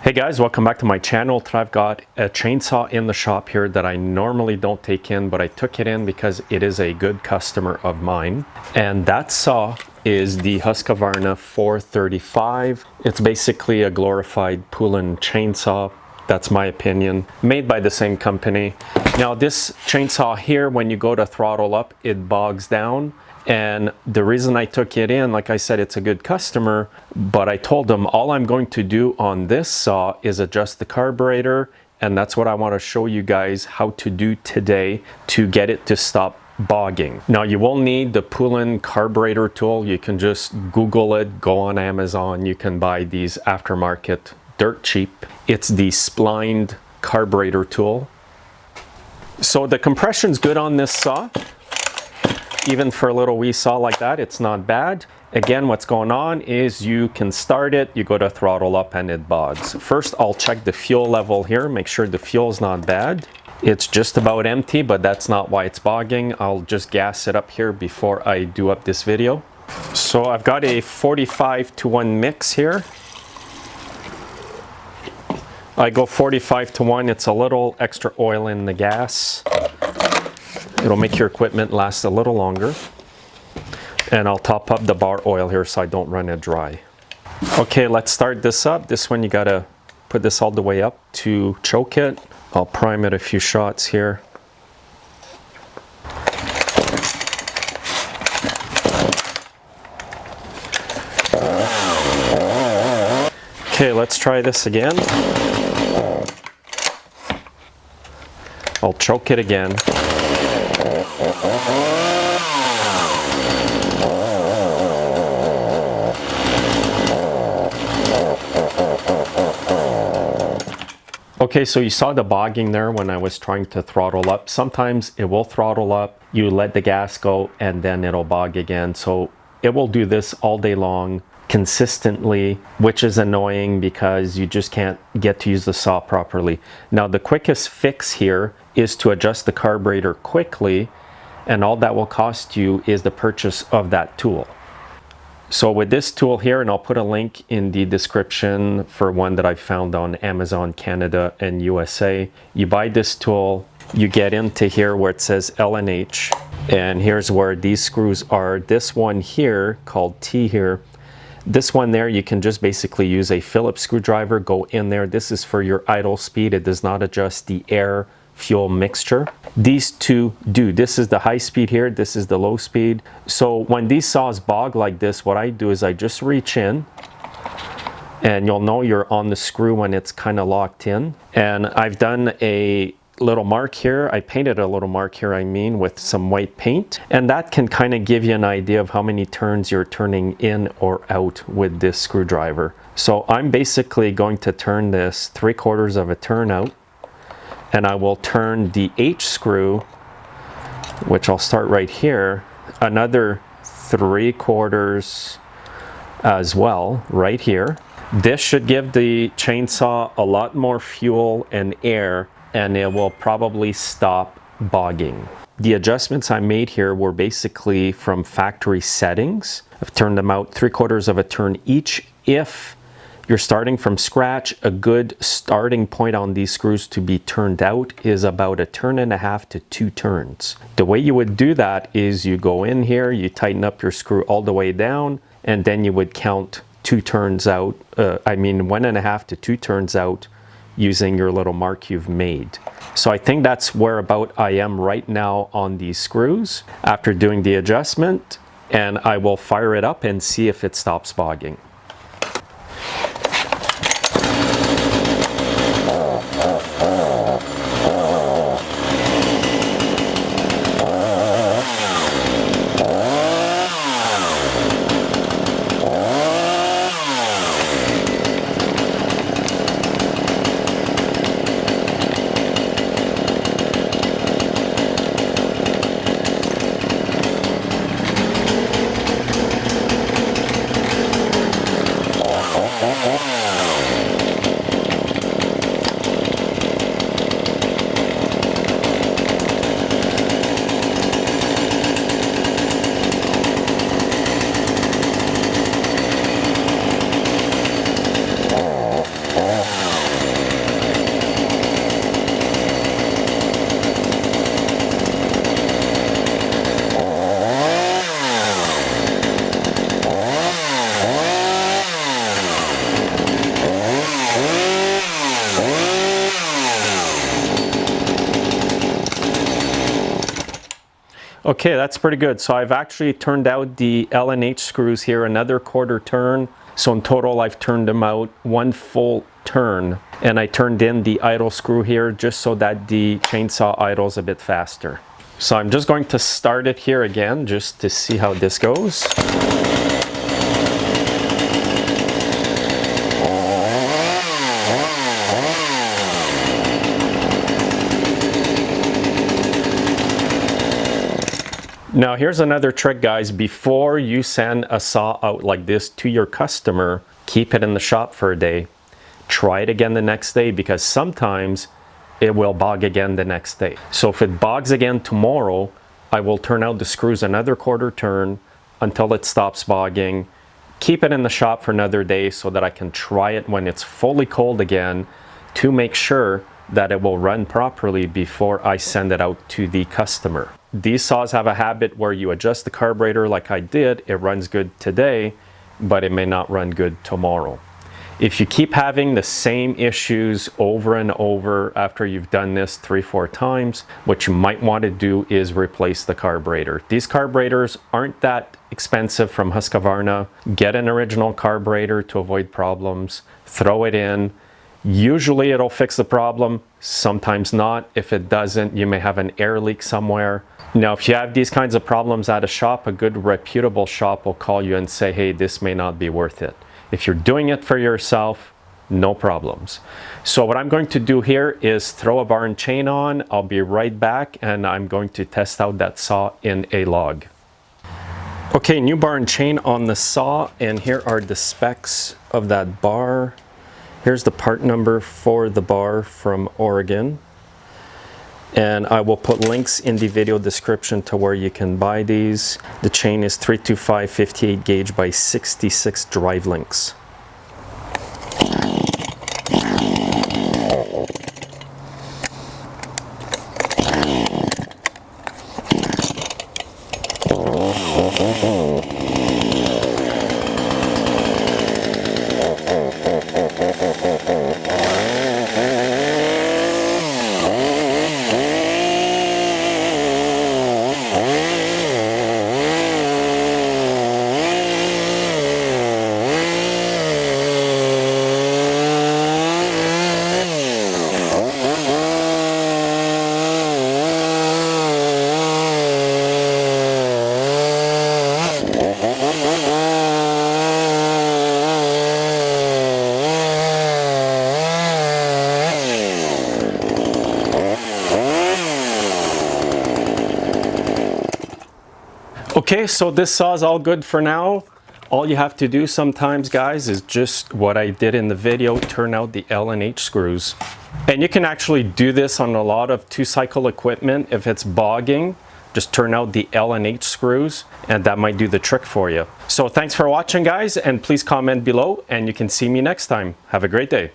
Hey guys, welcome back to my channel. Today I've got a chainsaw in the shop here that I normally don't take in, but I took it in because it is a good customer of mine. And that saw is the Husqvarna 435. It's basically a glorified Poulan chainsaw. That's my opinion. Made by the same company. Now this chainsaw here, when you go to throttle up, it bogs down. And the reason I took it in, like I said, it's a good customer, but I told them all I'm going to do on this saw is adjust the carburetor, and that's what I want to show you guys how to do today to get it to stop bogging. Now you will need the Poulan carburetor tool. You can just Google it, go on Amazon, you can buy these aftermarket dirt cheap. It's the splined carburetor tool. So the compression's good on this saw. Even for a little wee saw like that, it's not bad. Again, what's going on is you can start it, you go to throttle up and it bogs. First, I'll check the fuel level here, make sure the fuel's not bad. It's just about empty, but that's not why it's bogging. I'll just gas it up here before I do up this video. So I've got a 45-to-1 mix here. I go 45-to-1, it's a little extra oil in the gas. It'll make your equipment last a little longer. And I'll top up the bar oil here so I don't run it dry. Okay, let's start this up. This one you gotta put this all the way up to choke it. I'll prime it a few shots here. Okay, let's try this again. I'll choke it again. Okay, so you saw the bogging there when I was trying to throttle up. Sometimes it will throttle up, you let the gas go, and then it'll bog again. So it will do this all day long, consistently, which is annoying because you just can't get to use the saw properly. Now the quickest fix here is to adjust the carburetor quickly, and all that will cost you is the purchase of that tool. So with this tool here, and I'll put a link in the description for one that I found on Amazon Canada and USA, you buy this tool, you get into here where it says L&H, and here's where these screws are. This one here called T here, this one there, you can just basically use a Phillips screwdriver, go in there. This is for your idle speed. It does not adjust the air fuel mixture. These two do. This is the high speed here, this is the low speed. So when these saws bog like this, what I do is I just reach in, and you'll know you're on the screw when it's kind of locked in. And I've done a little mark here. I painted a little mark here, I mean, with some white paint, and that can kind of give you an idea of how many turns you're turning in or out with this screwdriver. So I'm basically going to turn this 3/4 of a turn out, and I will turn the H screw, which I'll start right here, another 3/4 as well, right here. This should give the chainsaw a lot more fuel and air, and it will probably stop bogging. The adjustments I made here were basically from factory settings. I've turned them out 3/4 of a turn each. If you're starting from scratch, a good starting point on these screws to be turned out is about 1.5 to 2 turns. The way you would do that is you go in here, you tighten up your screw all the way down, and then you would count 2 turns out, 1.5 to 2 turns out using your little mark you've made. So I think that's where about I am right now on these screws after doing the adjustment, and I will fire it up and see if it stops bogging. Okay, that's pretty good. So I've actually turned out the L and H screws here another quarter turn. So in total, I've turned them out 1 full turn. And I turned in the idle screw here just so that the chainsaw idles a bit faster. So I'm just going to start it here again just to see how this goes. Now here's another trick, guys. Before you send a saw out like this to your customer, keep it in the shop for a day. Try it again the next day, because sometimes it will bog again the next day. So if it bogs again tomorrow, I will turn out the screws another quarter turn until it stops bogging. Keep it in the shop for another day so that I can try it when it's fully cold again to make sure that it will run properly before I send it out to the customer. These saws have a habit where you adjust the carburetor like I did. It runs good today, but it may not run good tomorrow. If you keep having the same issues over and over after you've done this 3-4 times, what you might want to do is replace the carburetor. These carburetors aren't that expensive from Husqvarna. Get an original carburetor to avoid problems. Throw it in. Usually it'll fix the problem, sometimes not. If it doesn't, you may have an air leak somewhere. Now, if you have these kinds of problems at a shop, a good reputable shop will call you and say, hey, this may not be worth it. If you're doing it for yourself, no problems. So what I'm going to do here is throw a bar and chain on. I'll be right back, and I'm going to test out that saw in a log. Okay, new bar and chain on the saw, and here are the specs of that bar. Here's the part number for the bar from Oregon. And I will put links in the video description to where you can buy these. The chain is 325 58 gauge by 66 drive links. Okay, so this saw is all good for now. All you have to do sometimes, guys, is just what I did in the video, turn out the L and H screws. And you can actually do this on a lot of 2-cycle equipment. If it's bogging, just turn out the L and H screws, and that might do the trick for you. So thanks for watching, guys, and please comment below, and you can see me next time. Have a great day.